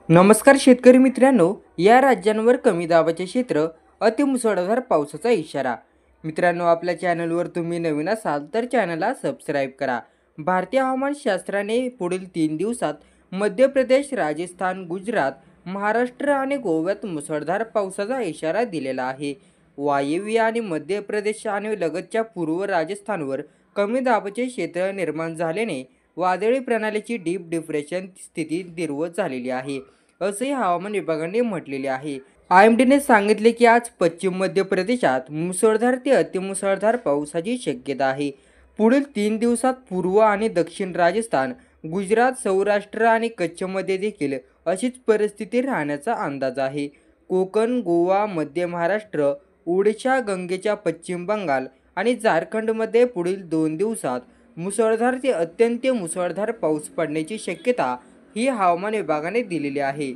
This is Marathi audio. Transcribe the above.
नमस्कार शेतकरी मित्रांनो, या राज्यांवर कमी दाबाचे क्षेत्र, अतिमुसळधार पावसाचा इशारा. मित्रांनो, आपल्या चॅनलवर तुम्ही नवीन असाल तर चॅनलला सबस्क्राईब करा. भारतीय हवामान शास्त्राने पुढील 3 दिवसात मध्य प्रदेश, राजस्थान, गुजरात, महाराष्ट्र आणि गोव्यात मुसळधार पावसाचा इशारा दिलेला आहे. वायव्य आणि मध्य प्रदेश आणि लगतच्या पूर्व राजस्थानवर कमी दाबाचे क्षेत्र निर्माण झाल्याने वादळी प्रणालीची डीप डिप्रेशन स्थिती निर्माण झालेली आहे, असेही हवामान विभागाने म्हटलेले आहे. आयएमडीने सांगितले की आज पश्चिम मध्य प्रदेशात मुसळधार ते अतिमुसळधार पावसाची शक्यता आहे. पुढील 3 दिवसात पूर्व आणि दक्षिण राजस्थान, गुजरात, सौराष्ट्र आणि कच्छमध्ये देखील अशीच परिस्थिती राहण्याचा अंदाज आहे. कोकण, गोवा, मध्य महाराष्ट्र, ओडिशा, गंगेच्या पश्चिम बंगाल आणि झारखंडमध्ये पुढील 2 दिवसात मुसळधार ते अत्यंत मुसळधार पाऊस पडण्याची शक्यता ही हवामान विभागाने दिलेली आहे.